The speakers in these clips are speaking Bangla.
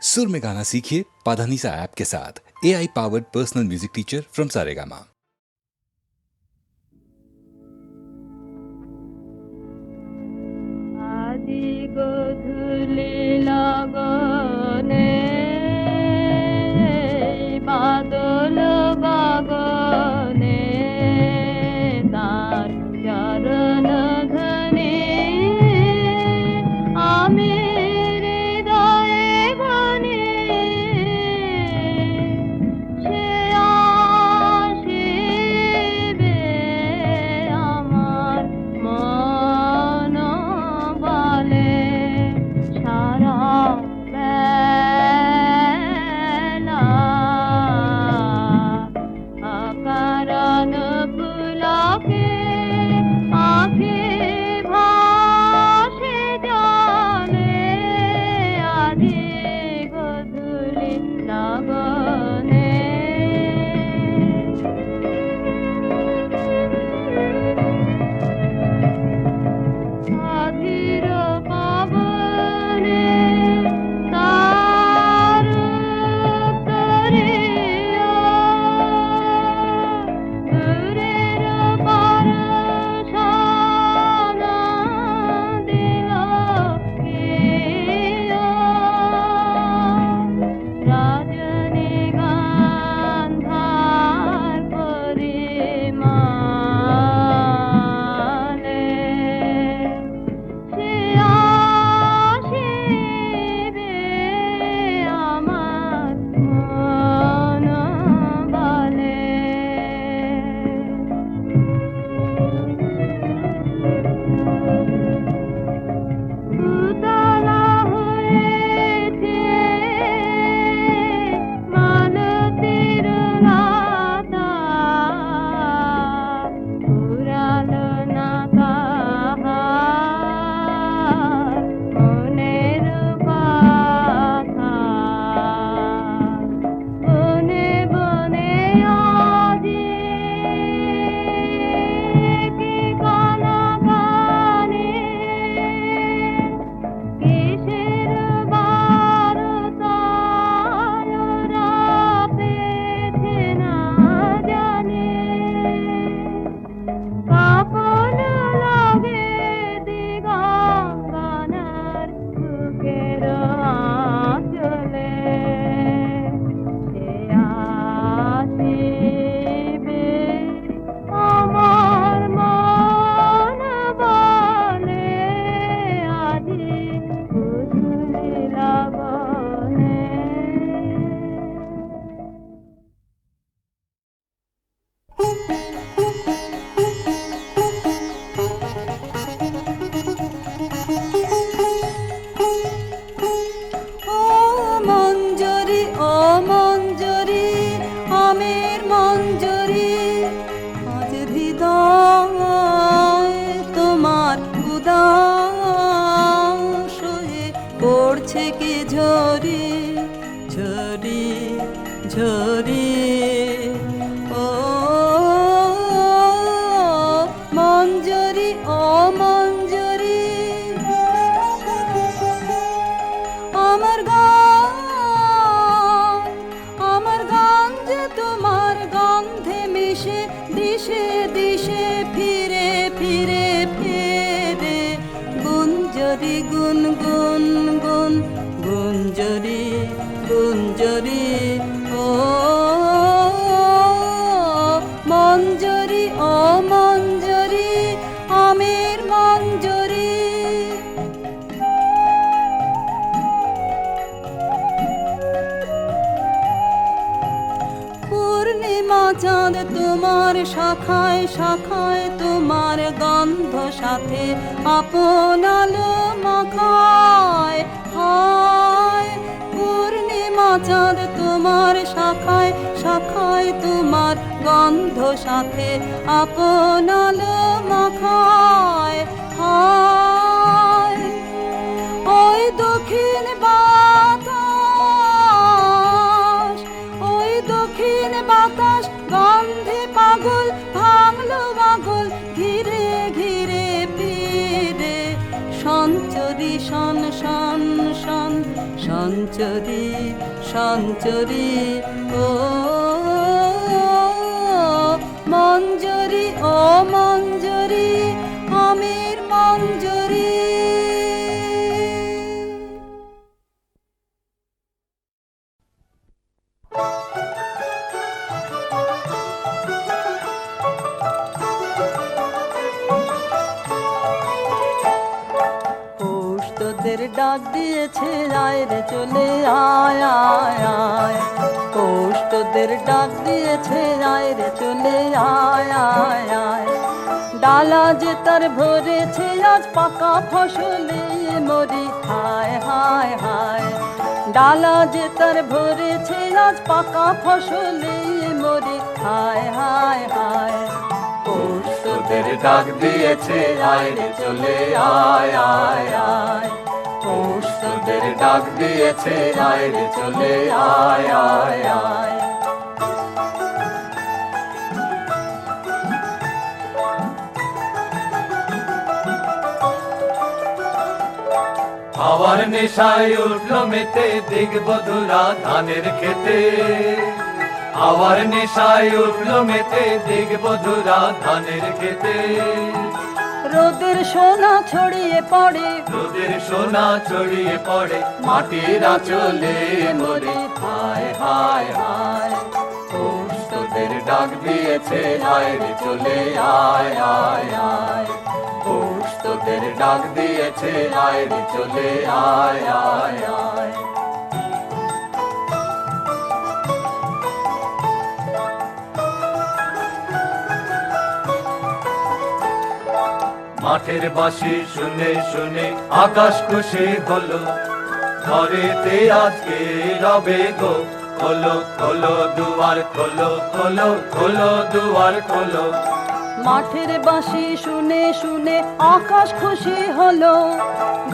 सुर में गाना सीखिए पाधानीसा ऐप के साथ। AI powered personal music teacher from Saregama. आदि गोधूली लगने बादल बागने तार चरण धने आमेर हृदये घने সে আসিবে আমার মন বলে সারা বেলা অকারণ পুলকে আঁখি ভাসে জলে আধি গোধূলি লগনে আধির পাবনে তার উত্তরীয় দূরের পরশানা দিল কিয় রজনীগন্ধার পরিমলে সে আসিবে আমার মন বলে উতলা হয়েছে মালতীর লতা ফুরালো না তাহার মনের কথা বনে বনে আজি কি কানাকানি কিসের বারতায় রাতেছে না জানি কাপন লাগে দিগঙ্গনার বুকের আঁচলে সে আসিবে আমার মন বলে আজি গোধূলি লগনে ও মঞ্জরি আমের মঞ্জরি আজ হৃদয় তোমার উদাস হয়ে পড়ছে কি ঝরি ঝরি ঝরি ও মঞ্জরি মঞ্জরি আমার গান যে তোমার গন্ধে মিশে দিশে দিশে ফিরে ফিরে ফিরে গুঞ্জরি গুন গুন গুন গুঞ্জরি গুঞ্জরি ও মঞ্জরি মঞ্জরি আমের মঞ্জরি পূর্ণিমা চাঁদ তোমার শাখায় শাখায় তোমার গন্ধ সাথে আপন আলো মাখায় হায় পূর্ণিমা চাঁদ তোমার শাখায় শাখায় তোমার গন্ধ সাথে আপন আলো মাখায় হায় ওই দক্ষিণ বাতাস ওই দক্ষিণ বাতাস গন্ধে পাগল ভাঙলো পাগল ঘিরে ঘিরে ফিরে সঞ্চরি শন শন শন সঞ্চরি সঞ্চরি সঞ্চরি ও মঞ্জরি ও মঞ্জরি আমির মঞ্জরি। তোদের ডাক দিয়েছে আয় রে চলে আয় আয় আয়, পৌষ তোদের ডাক দিয়েছে আয় রে চলে আয় আয় আয়। ডালা যে তার ভরেছে আজ পাকা ফসলে মরি হায় হায় হায়, ডালা যে তার ভরেছে আজ পাকা ফসলে মরি হায় হায় হায়। পৌষ তোদের ডাক দিয়েছে আয় রে চলে আয় আয় আয়, পৌষ তোদের ডাক দিয়েছে আয় রে চলে আয় আয় আয়। হাওয়ার নেশায় উঠল মেতে দিগবধুরা ধানের খেতে, হাওয়ার নেশায় উঠল মেতে দিগবধুরা ধানের খেতে। রোদের সোনা ছড়িয়ে পড়ে, রোদের সোনা ছড়িয়ে পড়ে মাটির আঁচলে মরে হায় হায় হায়। পৌষ তোদের ডাক দিয়েছে আয় রে চলে আয় আয় আয়, পৌষ তোদের ডাক দিয়েছে আয় রে চলে আয় আয় আয়। মাঠের বাঁশি শুনে শুনে আকাশ খুশি হলো, ঘরেতে আজকে রবে গো খোলো খোলো দুয়ার খোলো খোলো খোলো দুয়ার খোলো। মাঠের বাঁশি শুনে শুনে আকাশ খুশি হলো,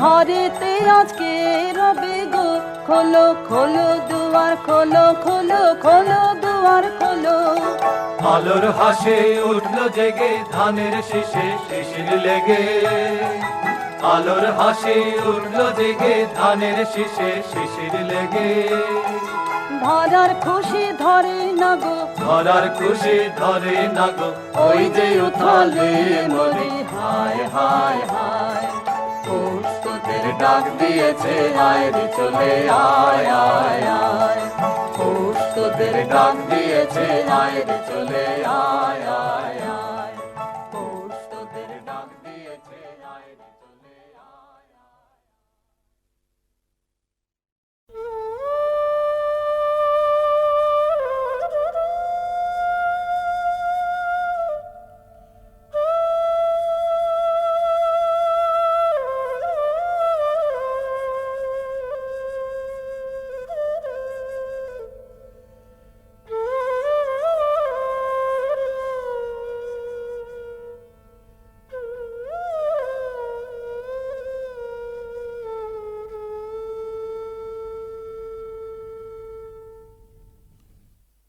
ঘরেতে আজকে রবে গো খোলো খোলো দুয়ার খোলো খোলো খোলো দুয়ার খোলো। আলোর হাসে উঠলো জেগে ধানের শীষে শিশির লেগে, আলোর হাসি উঠলো জেগে ধানের শীষে শিশির লেগে। ধরার খুশি ধরে না গো, ধরার খুশি ধরে না গো ওই যে উথালে মরি হায় হায় হায়। পৌষ তোদের ডাক দিয়েছে আয় রে চলে আয় আয় আয়, পৌষ তোদের ডাক দিয়েছে আয় রে চলে আয় আয় আয়, পৌষ তোদের ডাক দিয়েছে আয় রে চলে আয় আয়।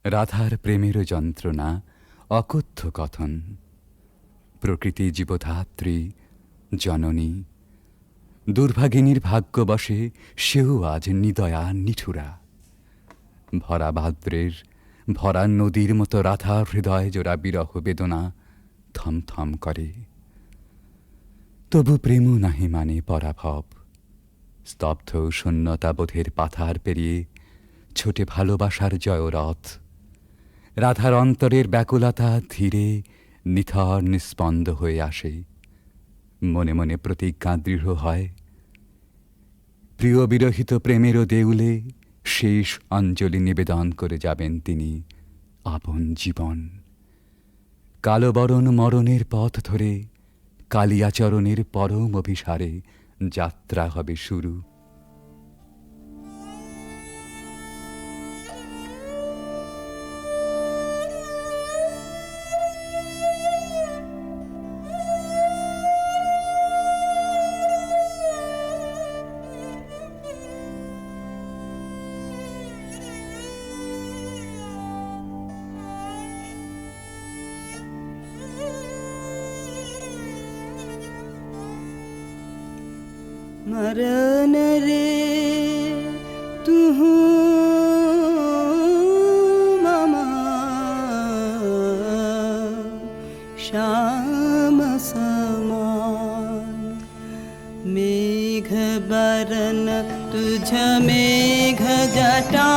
রাধার প্রেমের যন্ত্রণা অকথ্য কথন, প্রকৃতি জীবধাত্রী জননী, দুর্ভাগিনীর ভাগ্যবশে সেও আজ নিদয়া নিঠুরা। ভরা ভাদ্রের ভরা নদীর মতো রাধার হৃদয় জোড়া বিরহ বেদনা থমথম করে। তবু প্রেম নাহি মানে পরাভব, স্তব্ধ শূন্যতাবোধের পাথার পেরিয়ে ছোটে ভালোবাসার জয়রথ। রাধার অন্তরের ব্যাকুলতা ধীরে নিথর নিস্পন্দ হয়ে আসে, মনে মনে প্রতিজ্ঞা দৃঢ় হয়। প্রিয় বিরহিত প্রেমেরও দেউলে শেষ অঞ্জলি নিবেদন করে যাবেন তিনি আপন জীবন। কালবরণ মরণের পথ ধরে কালিয়াচরণের পরম অভিসারে যাত্রা হবে শুরু। मरण रे तू मेघ जटा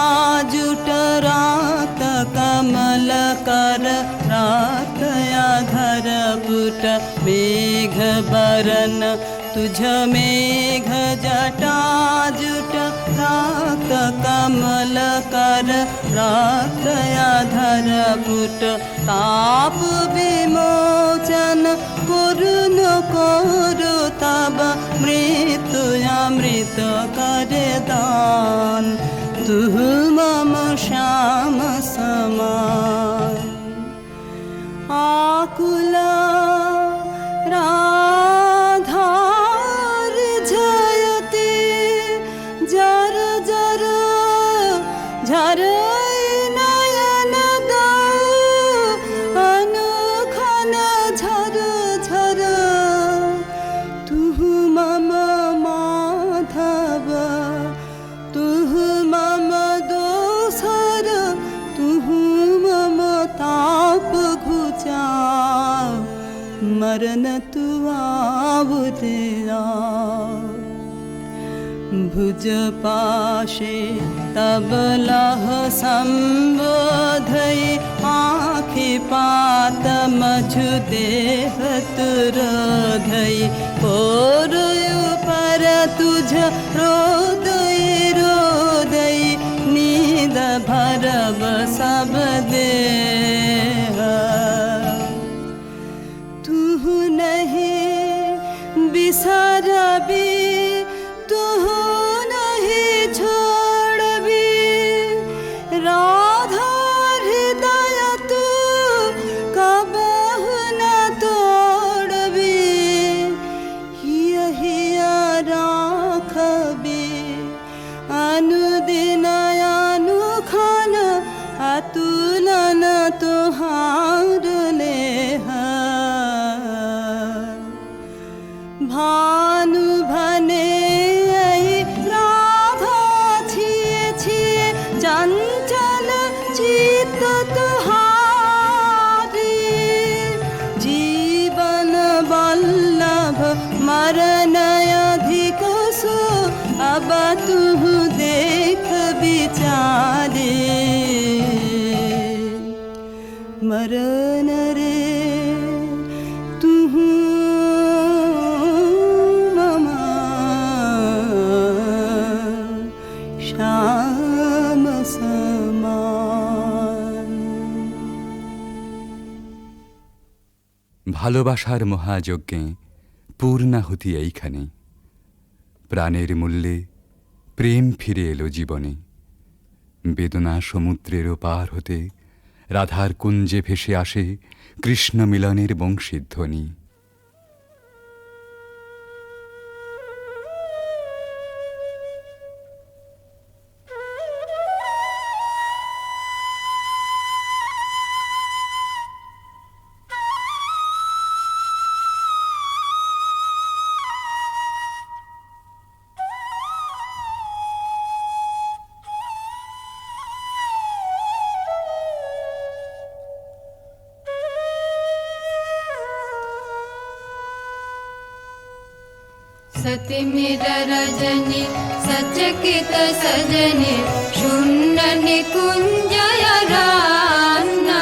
जुट रात कमल कर रातया धर पुट मेघ बरन तुझ मेघ जटा जुट रात कमल कर रातया धर पुट ताप विमोचन करुण करु तब मृत्यु अमृत कर दान तुह मम श्याम समान आकुल राधार जयते जर जर झर नयन अनुखन झर झर तुह मम माधव तुह मम दोसर तुह मम ताप घुचा मरण तु आवुरा भुज पाशे तब लह संबोधई आँखि पात मझु देह तुरोधई पोरुयु पर तुझ रोदई रोदई नींद भरब सब देह तुह नहीं बिसरबी तुह नहीं छोड़बी राधा हृदय तू कबहु न तोड़बी हिया हिया राखबी अनुदिन अनुखन अतुलन तुहार लेह भानु भने राधा छिए छिए चंचल चित्त तुहारी जीवन वल्लभ मरण अधिक सो अब तुह देख विचारे मरण रे तुह श्याम समान ভালোবাসার মহাযজ্ঞে পূর্ণাহুতি এইখানে প্রাণের মূল্যে প্রেম ফিরে এলো জীবনে বেদনা সমুদ্রের পার হতে রাধার কুঞ্জে ভেসে আসে কৃষ্ণ মিলনের বংশীধ্বনি सति मिर रजनी सचकित सजनी शून्य निकुंजय रान्ना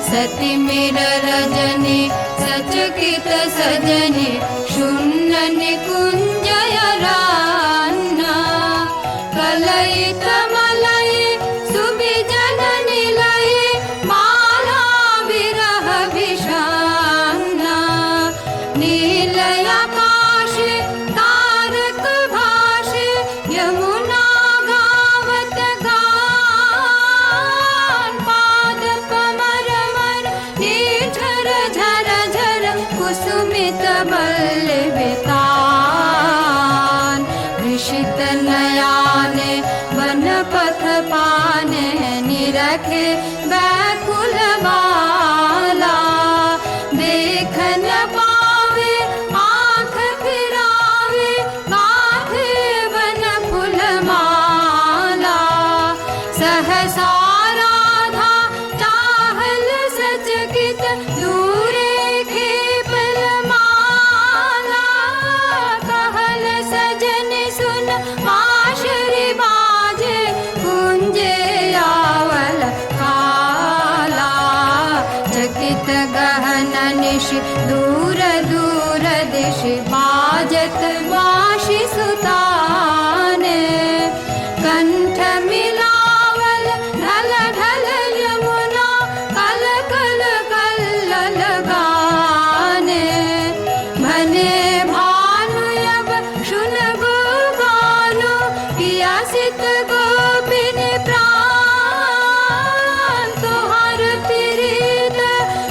सति मिर रजनी सचकित सजनी शून्य निकुंजय रान्ना कलयित मलय सुविजन निलय माला विरह विषान्ना नीलय कुसुमित बल्लवितान ऋषित नयाने वन पथ पाने निरखे व्याकुल बाला देख न पावे आँख फिरावे गाथे वन फूल माला सहसा राधा चाहल सचकित दूरे सजन सुन माशरी बा कंठ मिलावल ढल ढल यमुना कल कल कल्लल गाने भने भानु अब शुन गो गानो पिया सित गोपिन प्राण तुहार प्रीत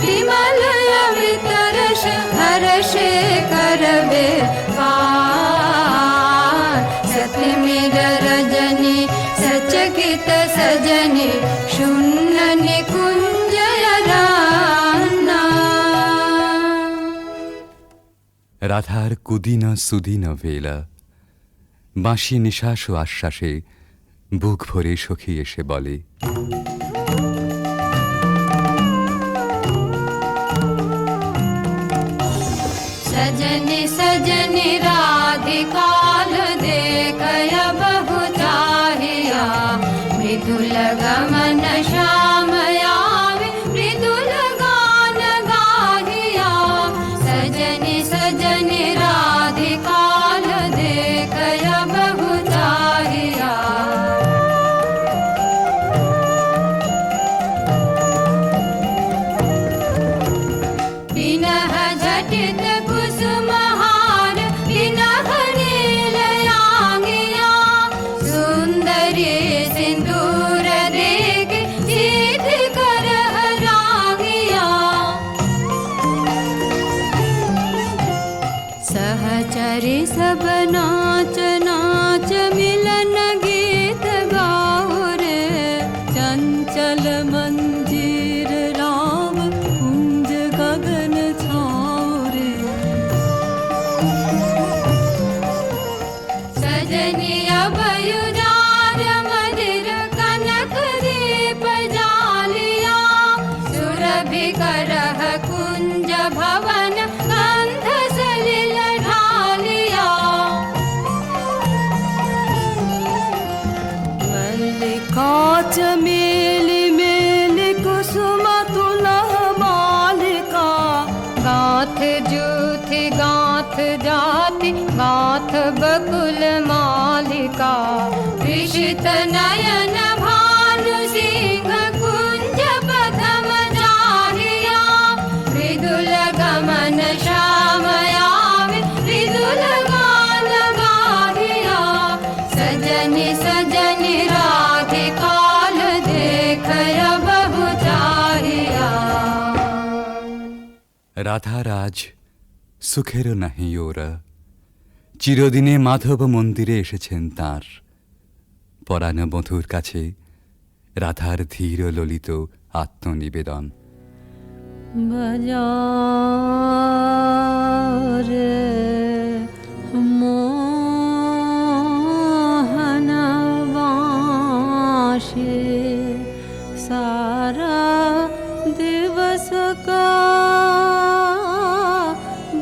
विमल अमृत रस हर्षे करबे सत्य मेर रजनी सचकित सजनी शून्य निकुंज रान्ना। রাধার কুদিন সুদিন বেলা বাঁশি নিঃশ্বাস ও আশ্বাসে বুক ভরে সখী এসে বলে, सजनी सजनी राधिकाल देखय बहु चाहिया मृदुल गमन श्याम आवे मृदुल गान गाहिया सजनी सजनी राधिकाल देखय बहु चाहिया। बिनह झटित कुसुमहार बिनह नीलयांगिया सुंदरी सिंदूर देख सीध कर रागिया सहचरी सब नाच नाच मिलन गीत गाओ रे चंचल मंजीर राव कुंज गगन छाओ रे सजनी अभयुदार मदिर कनक दीप जालिया सुरभि करह कुंज भवन गंध सलिल ढालिया मल्लिका चमेली मेली कुसुम तुलह मालिका गाथ जूथि गाथ जाति गाथ बकुल मालिका विषित नयन भानु सिंह कुंज पदम जाहिया मृदुल गमन श्याम आवे मृदुल गान गाहिया सजनी सजनी राधिकाल देखय बहु चाहिया। রাধার আজ সুখেরও নাহি ওরা চিরদিনে মাধব মন্দিরে এসেছেন তাঁর পরাণ বধূর কাছে রাধার ধীর ললিত আত্মনিবেদন। बजाओ रे मोहन बाँशि सारा दिवस का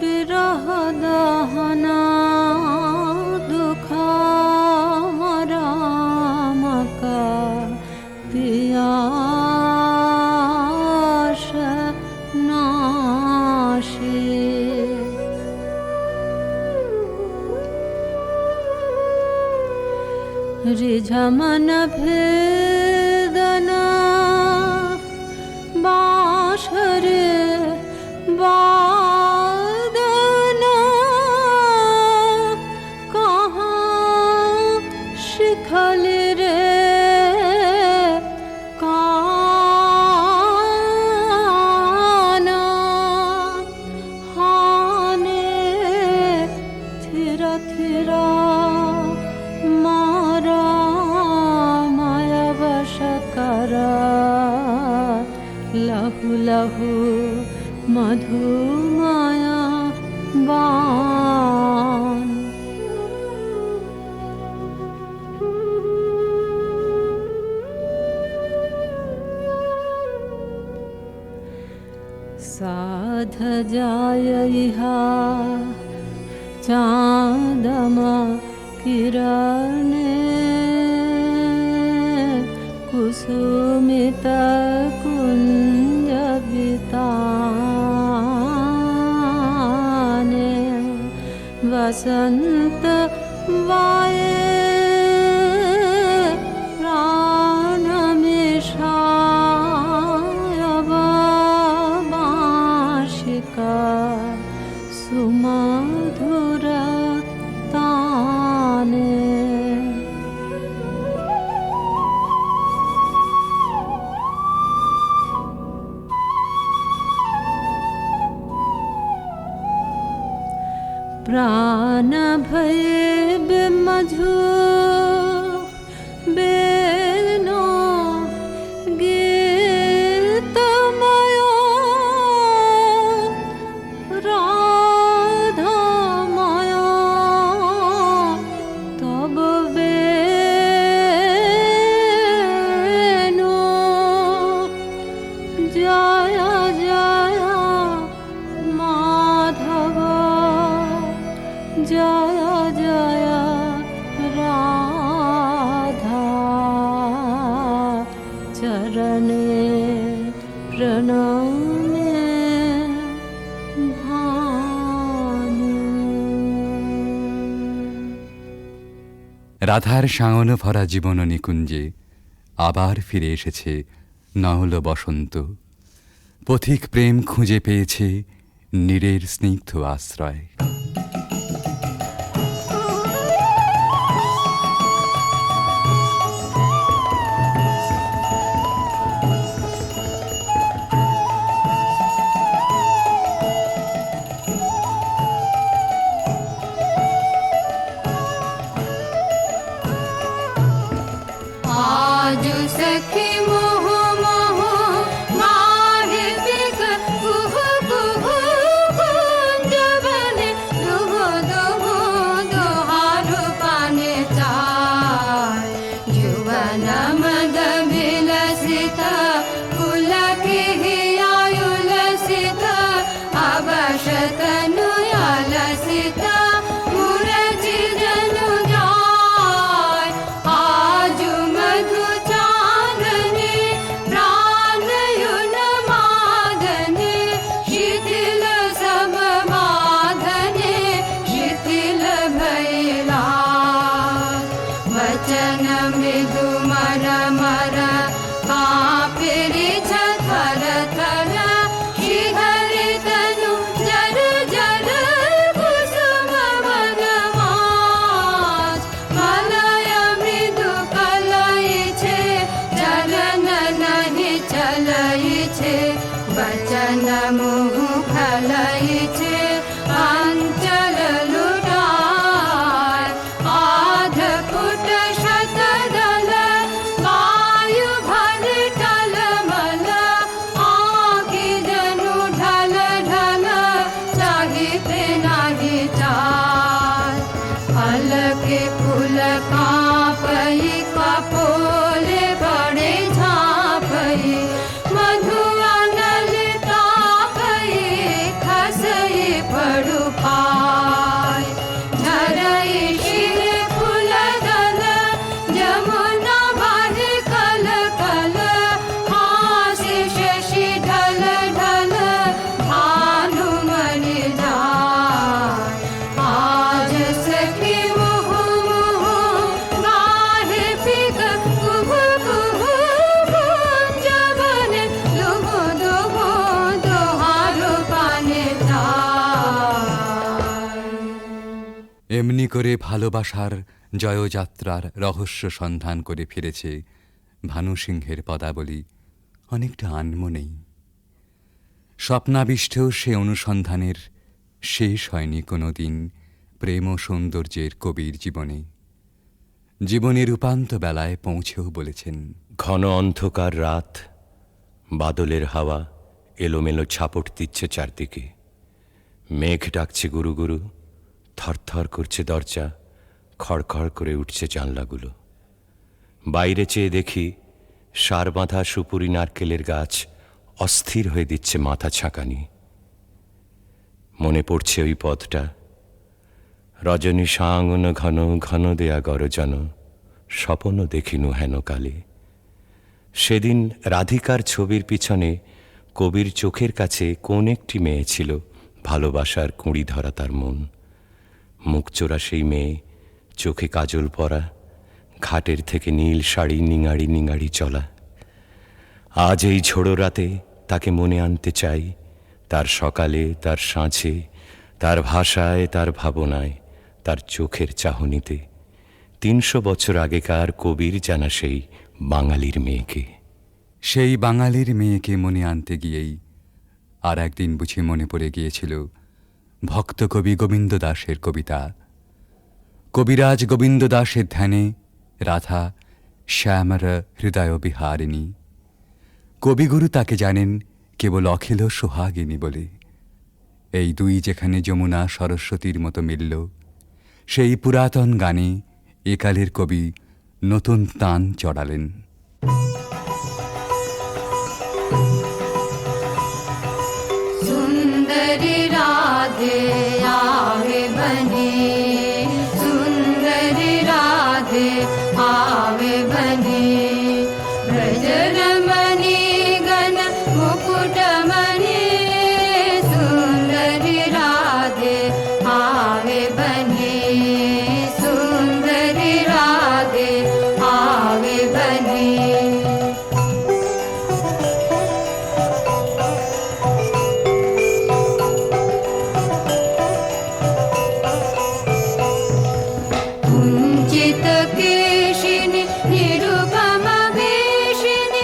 बिरह दहना दुखा राम का पियास नाशे रिझमन भेदना बाँश रे बादना कहाँ शिखल रे काना हाने थिरा थिरा मारा माया वश करा लहु लहु मधु माया बान साध जाय इहा चाँदम किरणे कुसुमित कुंज बिताने वसंत वाये भये बेमझु बेनो गीतमयो राधामयो तब बेनो जय जय माधव जय जय राधा चरणे प्रणामे भानु। রাধার সায়ন ভরা জীবন নিকুঞ্জে আবার ফিরে এসেছে নহল বসন্ত। পথিক প্রেম খুঁজে পেয়েছে নীরের স্নিগ্ধ আশ্রয়। आज सखी मोह मोह माहे बिग कुह कुह कुंज बने दुह दुह दुहारु पाने चाय जुवन मद विलसित पुलक हियायुलसित अवशतनु अलसित मुरजी जनु जाय आजु मधु चांदनी प्राणयुन मादने शिथिल सब बाधने शिथिल भैला वचन मृदु मर मर कापिरि थर थर श्रीहरि तनु जर जर कुसुम वनमास मलय मृदु कलय छे चलन नहीं चलय छे वचन मुह खलय छे अंचल लुटाय आध फुट शतदल वायु भर टलमल आँखि जनु ढल ढल चाहिते नाही चाल पलके फूल कांपई कपोले बड़े झांपई मधुआ नलिता पई खसई पड़ु पाय झरई शिर फूल दल जमुना बाह कल कल हासि शशि ढल ढल भानुमणि जाय आज सखी मुह मुह गाहे पिक कुह कुह कुंज बने दुह दुह दुहारु पाने चाय। এমনি করে ভালোবাসার জয়যাত্রার রহস্য সন্ধান করে ফিরেছে ভানুসিংহের পদাবলী অনেকটা আনমনেই। স্বপ্নাবিষ্টেও সে অনুসন্ধানের শেষ হয়নি কোনো দিন প্রেম ও সৌন্দর্যের কবির জীবনে। জীবনের উপান্ত বেলায় পৌঁছেও বলেছেন, ঘন অন্ধকার রাত, বাদলের হাওয়া এলোমেলো ছাপট দিচ্ছে চারদিকে। মেঘ ডাকছে গুরু গুরু, থরথর করছে দরজা, খড়খড় করে উঠছে জানলাগুলো। বাইরে চেয়ে দেখি সার বাঁধা সুপুরি নারকেলের গাছ অস্থির হয়ে দিচ্ছে মাথা ছাঁকানি। মনে পড়ছে ওই পথটা, রজনী সাঙ্গন ঘন ঘন দেয়া গরজন, স্বপন দেখিনু হেন কালে। সেদিন রাধিকার ছবির পিছনে কবির চোখের কাছে কোন একটি মেয়ে ছিল, ভালোবাসার কুঁড়ি ধরা তার মন। মুখচোরা সেই মেয়ে, চোখে কাজল পরা, ঘাটের থেকে নীল শাড়ি নিঙাড়ি নিঙাড়ি চলা। আজ এই ঝোড়ো রাতে তাকে মনে আনতে চাই, তার সকালে, তার সাঁঝে, তার ভাষায়, তার ভাবনায়, তার চোখের চাহনিতে। ৩০০ বছর আগেকার কবির জানা সেই বাঙালির মেয়েকে। সেই বাঙালির মেয়েকে মনে আনতে গিয়েই আর একদিন বুঝি মনে পড়ে গিয়েছিল ভক্ত কবি গোবিন্দ দাসের কবিতা, কবিরাজ গোবিন্দ দাসের ধ্যানে রাধা শ্যামর হৃদয় বিহারিণী। কবিগুরু তাকে জানেন কেবল অখিল সোহাগিনী বলে। এই দুই যেখানে যমুনা সরস্বতীর মতো মিলল, সেই পুরাতন গানে একালের কবি নতুন তান চড়ালেন। सुंदरी राधे आवे बने, सुंदरी राधे आवे बने, ब्रज रमणी गण मुकुट मणि, सुंदरी राधे आवे बने, सुंदरी राधे आवे बने। कुञ्चित केशिनि निरुपम वेशिनि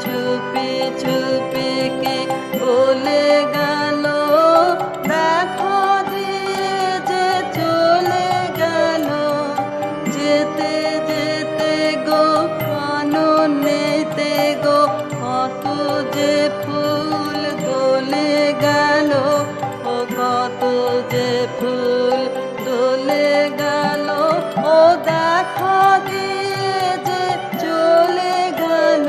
চুপি চুপি কে বলে গেল, দেখা দিয়ে যে চলে গেল। যেতে যেতে গো কাননেতে গো কত যে ফুল দোলে গেল, ও কত যে ফুল দোলে গেল। ও দেখা দিয়ে যে চলে গেল।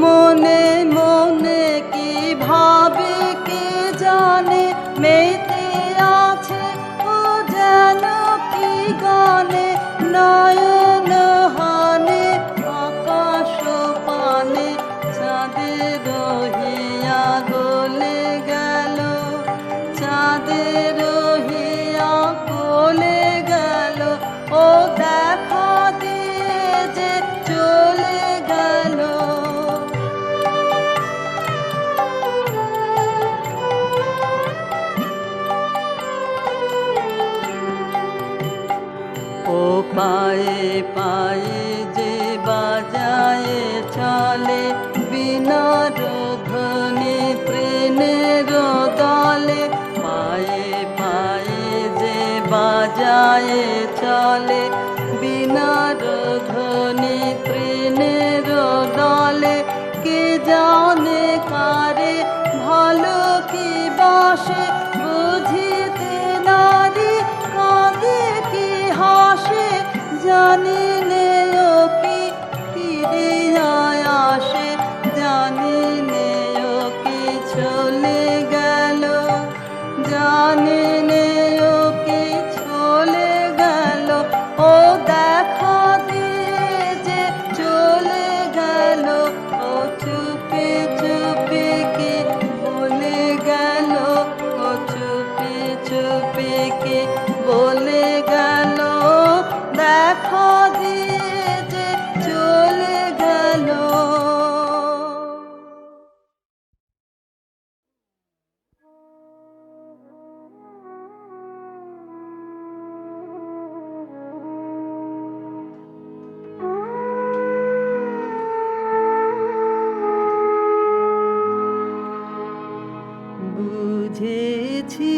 মনে মনে কি ভাবে কে জানে, মেতে আছে ও যেন কি গানে। নয়ন হানে আকাশ পানে চাঁদের রহিয়া গলে গেল, চাঁদের রহিয়া গলে গেল। ও দেখা দিয়ে যে চলে গেল। ও পায়ে পায়ে যে বাজায় চলে, বিনার ধ্বনি প্রেমের দলে। পায়ে পায়ে যে বাজায় চলে, বিনার ধ্বনি প্রেমের দলে। কে জানে কারে ভালো কি বাসে, বুঝিতে নারী কাঁদে কি হাসে। জানি নে ও কি ফিরিয়া আসে, জানি নে ও কি চলে গেল। জানি নে ও কি চলে গেল। ও দেখা দিয়ে যে চলে গেল। ও চুপি চুপি কে বলে গেল, ও চুপি চুপি কে বলে গেল। দেখা দিয়ে যে চলে গেল। বুঝেছি